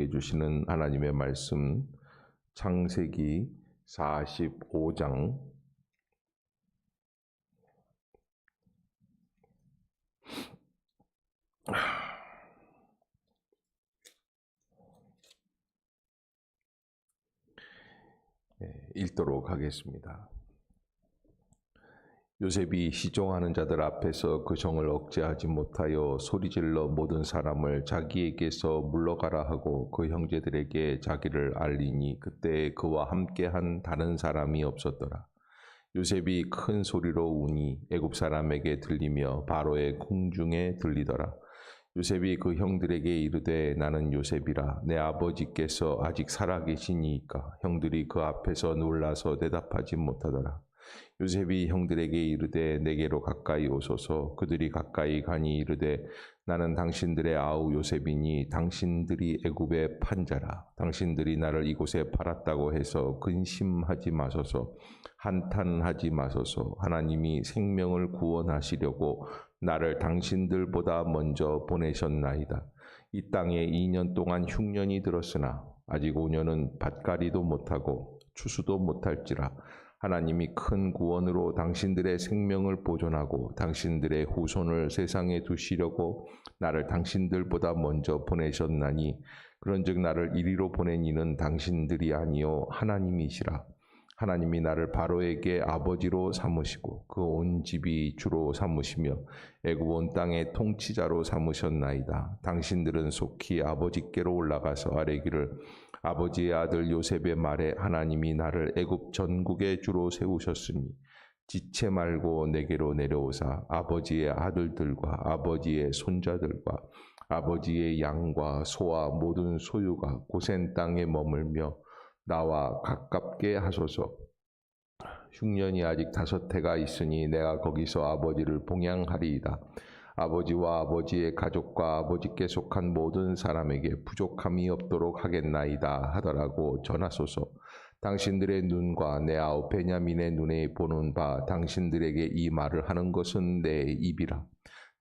우리에게 주시는 하나님의 말씀 창세기 45장 1도록 하겠습니다. 요셉이 시종하는 자들 앞에서 그 정을 억제하지 못하여 소리질러 모든 사람을 자기에게서 물러가라 하고 그 형제들에게 자기를 알리니 그때 그와 함께한 다른 사람이 없었더라. 요셉이 큰 소리로 우니 애굽 사람에게 들리며 바로의 궁중에 들리더라. 요셉이 그 형들에게 이르되 나는 요셉이라. 내 아버지께서 아직 살아계시니이까. 형들이 그 앞에서 놀라서 대답하지 못하더라. 요셉이 형들에게 이르되 내게로 가까이 오소서. 그들이 가까이 가니 이르되 나는 당신들의 아우 요셉이니 당신들이 애굽의 판자라. 당신들이 나를 이곳에 팔았다고 해서 근심하지 마소서. 한탄하지 마소서. 하나님이 생명을 구원하시려고 나를 당신들보다 먼저 보내셨나이다. 이 땅에 2년 동안 흉년이 들었으나 아직 5년은 밭갈이도 못하고 추수도 못할지라. 하나님이 큰 구원으로 당신들의 생명을 보존하고 당신들의 후손을 세상에 두시려고 나를 당신들보다 먼저 보내셨나니 그런즉 나를 이리로 보낸 이는 당신들이 아니요 하나님이시라. 하나님이 나를 바로에게 아버지로 삼으시고 그 온 집이 주로 삼으시며 애굽 온 땅의 통치자로 삼으셨나이다. 당신들은 속히 아버지께로 올라가서 아뢰기를 아버지의 아들 요셉의 말에 하나님이 나를 애굽 전국의 주로 세우셨으니 지체 말고 내게로 내려오사 아버지의 아들들과 아버지의 손자들과 아버지의 양과 소와 모든 소유가 고센 땅에 머물며 나와 가깝게 하소서. 흉년이 아직 5해가 있으니 내가 거기서 아버지를 봉양하리이다. 아버지와 아버지의 가족과 아버지께 속한 모든 사람에게 부족함이 없도록 하겠나이다 하더라고 전하소서. 당신들의 눈과 내 아우 베냐민의 눈에 보는 바 당신들에게 이 말을 하는 것은 내 입이라.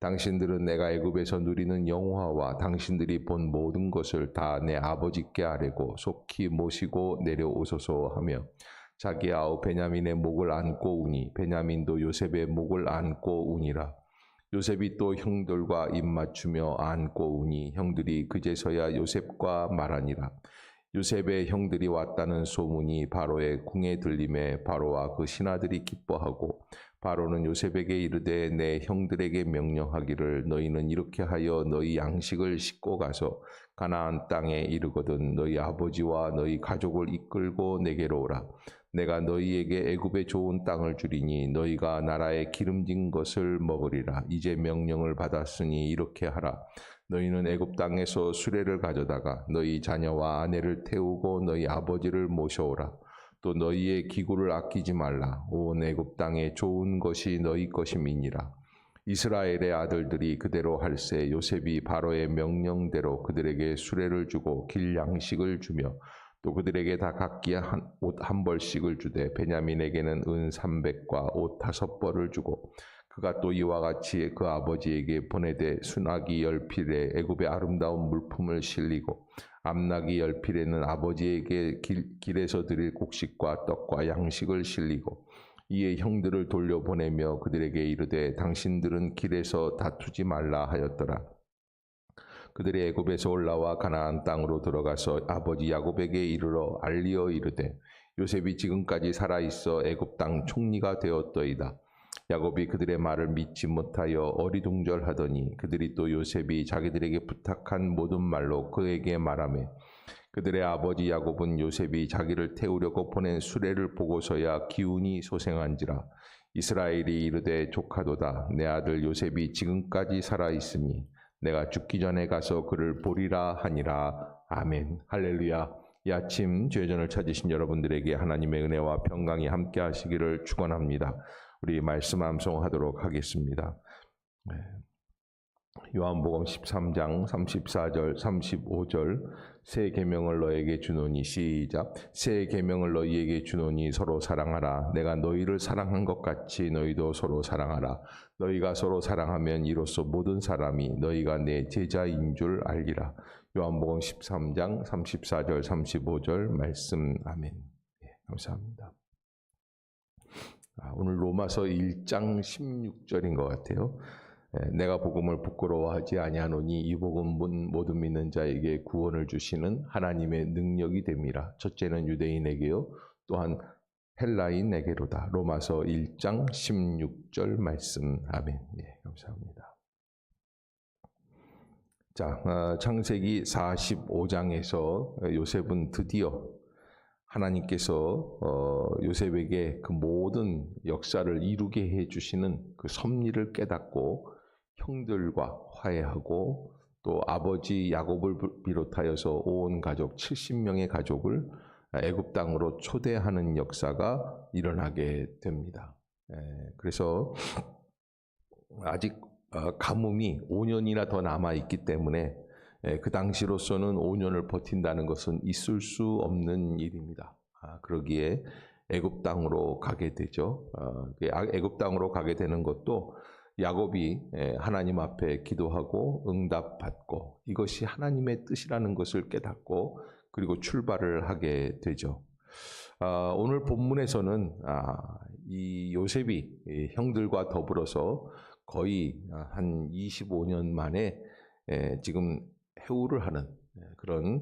당신들은 내가 애굽에서 누리는 영화와 당신들이 본 모든 것을 다 내 아버지께 아뢰고 속히 모시고 내려오소서 하며 자기 아우 베냐민의 목을 안고 우니 베냐민도 요셉의 목을 안고 우니라. 요셉이 또 형들과 입맞추며 안고 우니 형들이 그제서야 요셉과 말하니라. 요셉의 형들이 왔다는 소문이 바로의 궁에 들림에 바로와 그 신하들이 기뻐하고 바로는 요셉에게 이르되 내 형들에게 명령하기를 너희는 이렇게 하여 너희 양식을 싣고 가서 가나안 땅에 이르거든 너희 아버지와 너희 가족을 이끌고 내게로 오라. 내가 너희에게 애굽의 좋은 땅을 주리니 너희가 나라의 기름진 것을 먹으리라. 이제 명령을 받았으니 이렇게 하라. 너희는 애굽 땅에서 수레를 가져다가 너희 자녀와 아내를 태우고 너희 아버지를 모셔오라. 또 너희의 기구를 아끼지 말라. 온 애굽 땅에 좋은 것이 너희 것임이니라. 이스라엘의 아들들이 그대로 할세 요셉이 바로의 명령대로 그들에게 수레를 주고 길 양식을 주며 또 그들에게 다 각기 옷 한 벌씩을 주되 베냐민에게는 은 300과 옷 5벌을 주고 그가 또 이와 같이 그 아버지에게 보내되 순하기 10필에 애굽의 아름다운 물품을 실리고 암나기 10필에는 아버지에게 길에서 드릴 곡식과 떡과 양식을 실리고 이에 형들을 돌려보내며 그들에게 이르되 당신들은 길에서 다투지 말라 하였더라. 그들이 애굽에서 올라와 가나안 땅으로 들어가서 아버지 야곱에게 이르러 알리어 이르되 요셉이 지금까지 살아있어 애굽 땅 총리가 되었더이다. 야곱이 그들의 말을 믿지 못하여 어리둥절하더니 그들이 또 요셉이 자기들에게 부탁한 모든 말로 그에게 말하매 그들의 아버지 야곱은 요셉이 자기를 태우려고 보낸 수레를 보고서야 기운이 소생한지라. 이스라엘이 이르되 조카도다. 내 아들 요셉이 지금까지 살아있으니 내가 죽기 전에 가서 그를 보리라 하니라. 아멘. 할렐루야. 이 아침 죄전을 찾으신 여러분들에게 하나님의 은혜와 평강이 함께 하시기를 축원합니다. 우리 말씀 암송하도록 하겠습니다. 요한복음 13장 34절 35절 새 계명을 너에게 주노니 시작. 새 계명을 너희에게 주노니 서로 사랑하라. 내가 너희를 사랑한 것 같이 너희도 서로 사랑하라. 너희가 서로 사랑하면 이로써 모든 사람이 너희가 내 제자인 줄 알리라. 요한복음 13장 34절 35절 말씀. 아멘. 예, 감사합니다. 오늘 로마서 1장 16절인 것 같아요. 내가 복음을 부끄러워하지 아니하노니 이 복음은 모든 믿는 자에게 구원을 주시는 하나님의 능력이 됨이라. 첫째는 유대인에게요 또한 헬라인에게로다. 로마서 1장 16절 말씀. 아멘. 예, 감사합니다. 자, 창세기 45장에서 요셉은 드디어 하나님께서 요셉에게 그 모든 역사를 이루게 해주시는 그 섭리를 깨닫고 형들과 화해하고 또 아버지 야곱을 비롯하여서 온 가족 70명의 가족을 애굽 땅으로 초대하는 역사가 일어나게 됩니다. 그래서 아직 가뭄이 5년이나 더 남아있기 때문에 그 당시로서는 5년을 버틴다는 것은 있을 수 없는 일입니다. 그러기에 애굽 땅으로 가게 되죠. 애굽 땅으로 가게 되는 것도 야곱이 하나님 앞에 기도하고 응답받고 이것이 하나님의 뜻이라는 것을 깨닫고 그리고 출발을 하게 되죠. 오늘 본문에서는 이 요셉이 형들과 더불어서 거의 한 25년 만에 지금 해후를 하는 그런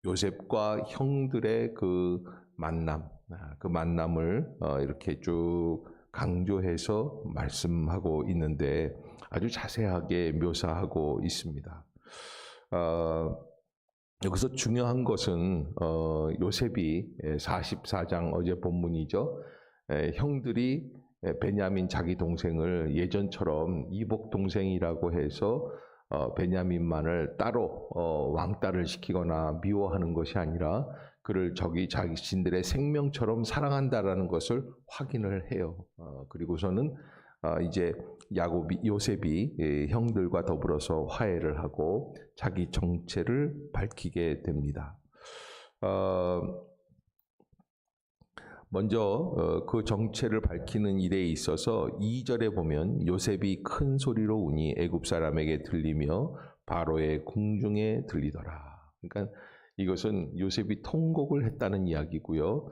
요셉과 형들의 그 만남을 이렇게 쭉 강조해서 말씀하고 있는데 아주 자세하게 묘사하고 있습니다. 여기서 중요한 것은 요셉이 44장 어제 본문이죠. 형들이 베냐민 자기 동생을 예전처럼 이복 동생이라고 해서 베냐민만을 따로 왕따를 시키거나 미워하는 것이 아니라 그를 자신들의 생명처럼 사랑한다라는 것을 확인을 해요. 그리고서는 이제 요셉이 형들과 더불어서 화해를 하고 자기 정체를 밝히게 됩니다. 먼저 그 정체를 밝히는 일에 있어서 2절에 보면 요셉이 큰 소리로 우니 애굽 사람에게 들리며 바로의 궁중에 들리더라. 그러니까 이것은 요셉이 통곡을 했다는 이야기고요.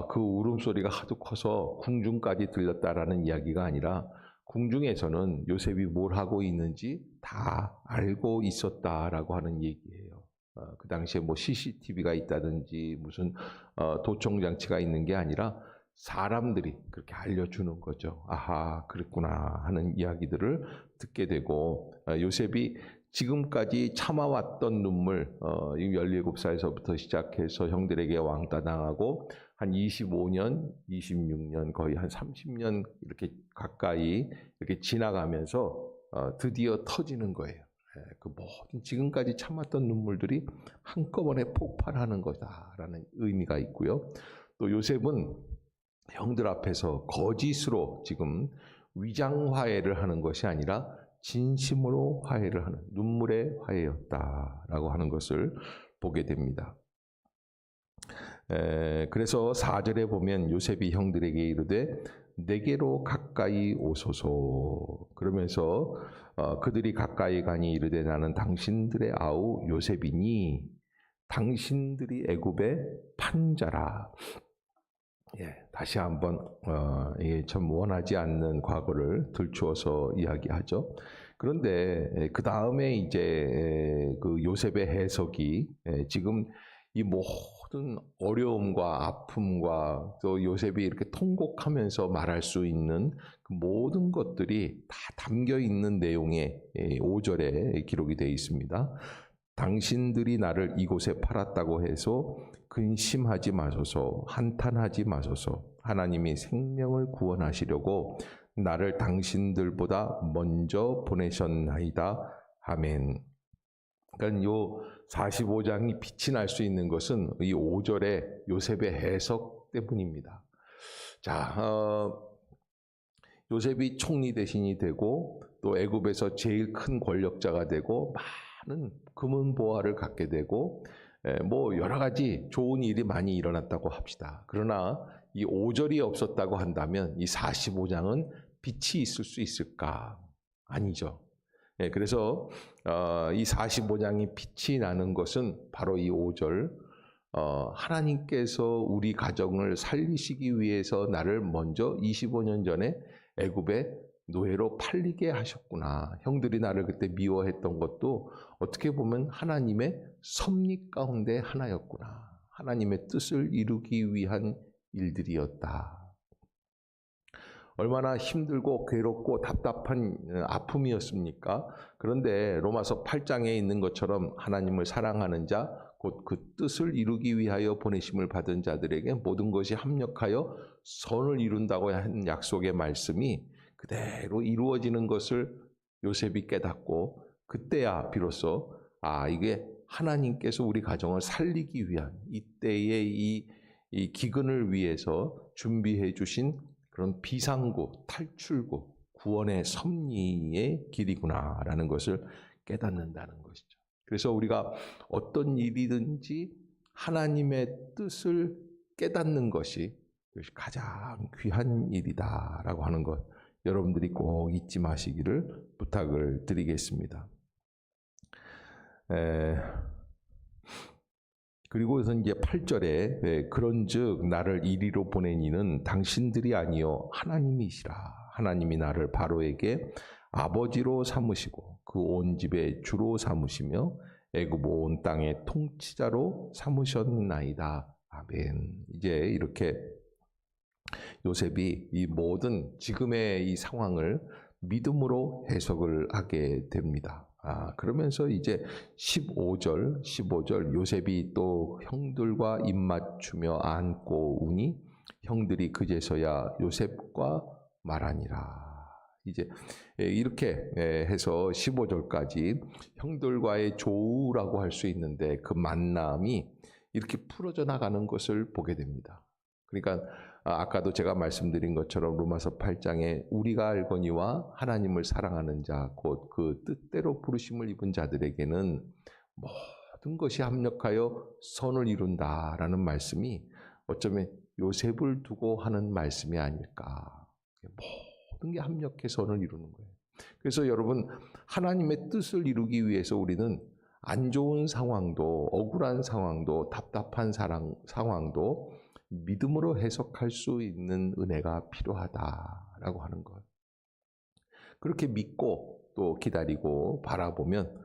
그 울음소리가 하도 커서 궁중까지 들렸다라는 이야기가 아니라 궁중에서는 요셉이 뭘 하고 있는지 다 알고 있었다라고 하는 얘기예요. 그 당시에 뭐 CCTV가 있다든지 무슨 도청장치가 있는 게 아니라 사람들이 그렇게 알려주는 거죠. 아하, 그랬구나 하는 이야기들을 듣게 되고 요셉이 지금까지 참아왔던 눈물 17살에서부터 시작해서 형들에게 왕따당하고 한 25년, 26년 거의 한 30년 이렇게 가까이 이렇게 지나가면서 드디어 터지는 거예요. 그 모든 지금까지 참았던 눈물들이 한꺼번에 폭발하는 거다라는 의미가 있고요. 또 요셉은 형들 앞에서 거짓으로 지금 위장 화해를 하는 것이 아니라 진심으로 화해를 하는 눈물의 화해였다라고 하는 것을 보게 됩니다. 그래서 4절에 보면 요셉이 형들에게 이르되 내게로 가까이 오소서. 그러면서 그들이 가까이 가니 이르되 나는 당신들의 아우 요셉이니 당신들이 애굽의 판자라. 예, 다시 한번 이게 참 원하지 않는 과거를 들추어서 이야기하죠. 그런데 그 다음에 이제 그 요셉의 해석이 지금 이 모든 어려움과 아픔과 또 요셉이 이렇게 통곡하면서 말할 수 있는 그 모든 것들이 다 담겨 있는 내용의 5절에 기록이 되어 있습니다. 당신들이 나를 이곳에 팔았다고 해서 근심하지 마소서, 한탄하지 마소서. 하나님이 생명을 구원하시려고 나를 당신들보다 먼저 보내셨나이다. 아멘. 그러니까 요 45장이 빛이 날 수 있는 것은 이 5절의 요셉의 해석 때문입니다. 자, 요셉이 총리 대신이 되고 또 애굽에서 제일 큰 권력자가 되고 많은 금은 보화를 갖게 되고 뭐 여러 가지 좋은 일이 많이 일어났다고 합시다. 그러나 이 5절이 없었다고 한다면 이 45장은 빛이 있을 수 있을까? 아니죠. 그래서 이 45장이 빛이 나는 것은 바로 이 5절, 하나님께서 우리 가정을 살리시기 위해서 나를 먼저 25년 전에 애굽의 노예로 팔리게 하셨구나. 형들이 나를 그때 미워했던 것도 어떻게 보면 하나님의 섭리 가운데 하나였구나. 하나님의 뜻을 이루기 위한 일들이었다. 얼마나 힘들고 괴롭고 답답한 아픔이었습니까? 그런데 로마서 8장에 있는 것처럼 하나님을 사랑하는 자, 곧 그 뜻을 이루기 위하여 보내심을 받은 자들에게 모든 것이 합력하여 선을 이룬다고 한 약속의 말씀이 그대로 이루어지는 것을 요셉이 깨닫고, 그때야 비로소 이게 하나님께서 우리 가정을 살리기 위한 이때의 이 기근을 위해서 준비해 주신 그런 비상구, 탈출구, 구원의 섭리의 길이구나라는 것을 깨닫는다는 것이죠. 그래서 우리가 어떤 일이든지 하나님의 뜻을 깨닫는 것이 가장 귀한 일이다라고 하는 것, 여러분들이 꼭 잊지 마시기를 부탁을 드리겠습니다. 그리고서 이제 8절에 그런즉 나를 이리로 보낸 이는 당신들이 아니요 하나님이시라. 하나님이 나를 바로에게 아버지로 삼으시고 그 온 집의 주로 삼으시며 애굽 온 땅의 통치자로 삼으셨나이다. 아멘. 이제 이렇게 요셉이 이 모든 지금의 이 상황을 믿음으로 해석을 하게 됩니다. 그러면서 이제 15절 요셉이 또 형들과 입맞추며 안고 우니 형들이 그제서야 요셉과 말하니라. 이제 이렇게 해서 15절까지 형들과의 조우라고 할 수 있는데 그 만남이 이렇게 풀어져 나가는 것을 보게 됩니다. 그러니까 아까도 제가 말씀드린 것처럼 로마서 8장에 우리가 알거니와 하나님을 사랑하는 자, 곧 그 뜻대로 부르심을 입은 자들에게는 모든 것이 합력하여 선을 이룬다라는 말씀이 어쩌면 요셉을 두고 하는 말씀이 아닐까. 모든 게 합력해 선을 이루는 거예요. 그래서 여러분, 하나님의 뜻을 이루기 위해서 우리는 안 좋은 상황도, 억울한 상황도, 답답한 상황도 믿음으로 해석할 수 있는 은혜가 필요하다라고 하는 것. 그렇게 믿고 또 기다리고 바라보면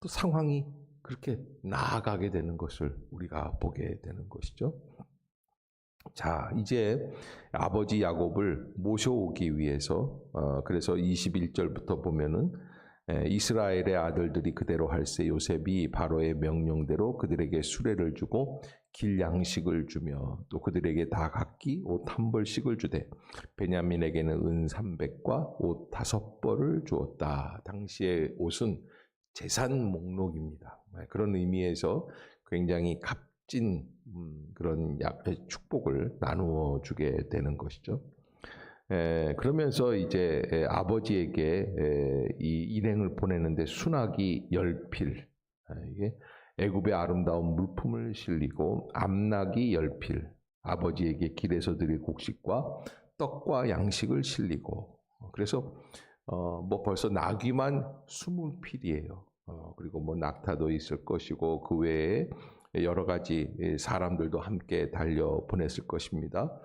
또 상황이 그렇게 나아가게 되는 것을 우리가 보게 되는 것이죠. 자, 이제 아버지 야곱을 모셔오기 위해서 그래서 21절부터 보면은 이스라엘의 아들들이 그대로 할세 요셉이 바로의 명령대로 그들에게 수레를 주고 길 양식을 주며 또 그들에게 다 각기 옷 한 벌씩을 주되 베냐민에게는 은 300과 옷 5벌을 주었다. 당시의 옷은 재산 목록입니다. 그런 의미에서 굉장히 값진 그런 축복을 나누어 주게 되는 것이죠. 그러면서 이제 아버지에게 이 일행을 보내는데 순하기 10필, 이게 애굽의 아름다운 물품을 실리고 암낙이 10필, 아버지에게 길에서 드릴 곡식과 떡과 양식을 실리고, 그래서 벌써 나귀만 20필이에요. 그리고 낙타도 있을 것이고 그 외에 여러 가지 사람들도 함께 달려 보냈을 것입니다.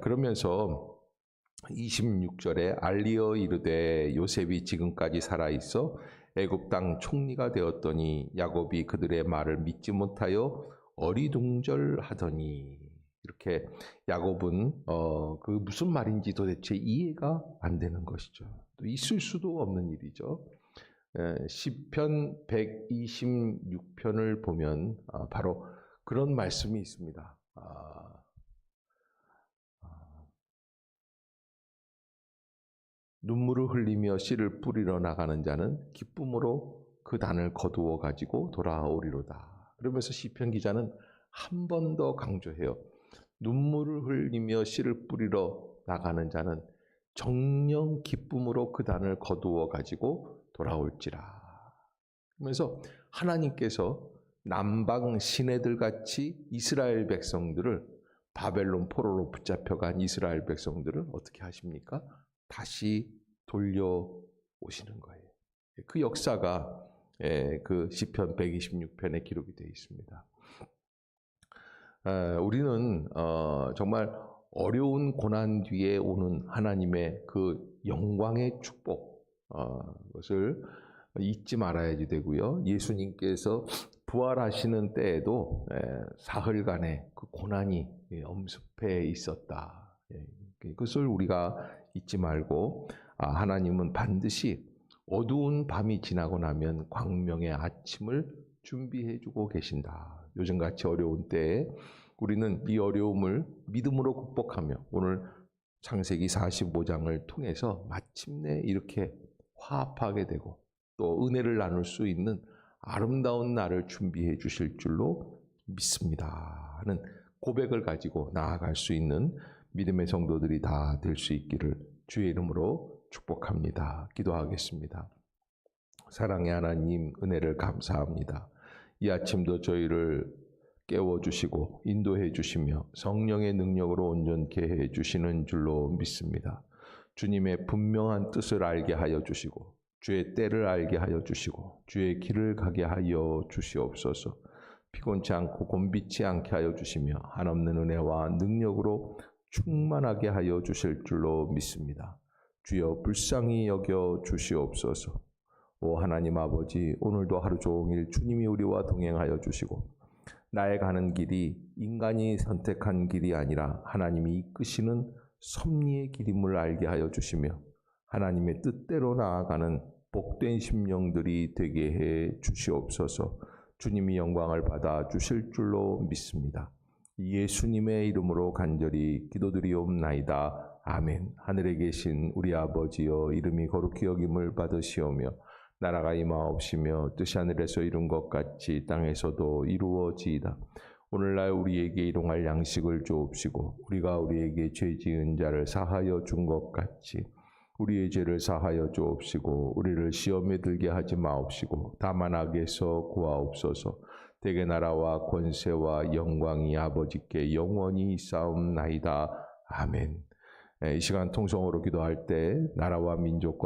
그러면서 26절에 알리어 이르되 요셉이 지금까지 살아있어 애굽 땅 총리가 되었더니 야곱이 그들의 말을 믿지 못하여 어리둥절하더니, 이렇게 야곱은 그 무슨 말인지 도대체 이해가 안 되는 것이죠. 또 있을 수도 없는 일이죠. 시편 126편을 보면 바로 그런 말씀이 있습니다. 눈물을 흘리며 씨를 뿌리러 나가는 자는 기쁨으로 그 단을 거두어 가지고 돌아오리로다. 그러면서 시편 기자는 한 번 더 강조해요. 눈물을 흘리며 씨를 뿌리러 나가는 자는 정녕 기쁨으로 그 단을 거두어 가지고 돌아올지라. 그러면서 하나님께서 남방 시내들 같이 이스라엘 백성들을, 바벨론 포로로 붙잡혀간 이스라엘 백성들을 어떻게 하십니까? 다시 돌려오시는 거예요. 그 역사가 그 시편 126편에 기록이 되어 있습니다. 우리는 정말 어려운 고난 뒤에 오는 하나님의 그 영광의 축복, 그것을 잊지 말아야지 되고요. 예수님께서 부활하시는 때에도 사흘간의 그 고난이 엄습해 있었다. 그것을 우리가 잊지 말고 하나님은 반드시 어두운 밤이 지나고 나면 광명의 아침을 준비해 주고 계신다. 요즘같이 어려운 때에 우리는 이 어려움을 믿음으로 극복하며 오늘 창세기 45장을 통해서 마침내 이렇게 화합하게 되고 또 은혜를 나눌 수 있는 아름다운 날을 준비해 주실 줄로 믿습니다 하는 고백을 가지고 나아갈 수 있는 믿음의 성도들이 다 될 수 있기를 주의 이름으로 축복합니다. 기도하겠습니다. 사랑의 하나님, 은혜를 감사합니다. 이 아침도 저희를 깨워주시고 인도해 주시며 성령의 능력으로 온전케 해 주시는 줄로 믿습니다. 주님의 분명한 뜻을 알게 하여 주시고 주의 때를 알게 하여 주시고 주의 길을 가게 하여 주시옵소서. 피곤치 않고 곤비치 않게 하여 주시며 한없는 은혜와 능력으로 충만하게 하여 주실 줄로 믿습니다. 주여 불쌍히 여겨 주시옵소서. 오 하나님 아버지, 오늘도 하루 종일 주님이 우리와 동행하여 주시고 나의 가는 길이 인간이 선택한 길이 아니라 하나님이 이끄시는 섭리의 길임을 알게 하여 주시며 하나님의 뜻대로 나아가는 복된 심령들이 되게 해 주시옵소서. 주님이 영광을 받아 주실 줄로 믿습니다. 예수님의 이름으로 간절히 기도드리옵나이다. 아멘. 하늘에 계신 우리 아버지여, 이름이 거룩히 여김을 받으시오며 나라가 임하옵시며 뜻이 하늘에서 이룬 것 같이 땅에서도 이루어지이다. 오늘날 우리에게 일용할 양식을 주옵시고 우리가 우리에게 죄 지은 자를 사하여 준 것 같이 우리의 죄를 사하여 주옵시고 우리를 시험에 들게 하지 마옵시고 다만 악에서 구하옵소서. 대개 나라와 권세와 영광이 아버지께 영원히 있사옵나이다. 아멘. 이 시간 통성으로 기도할 때 나라와 민족과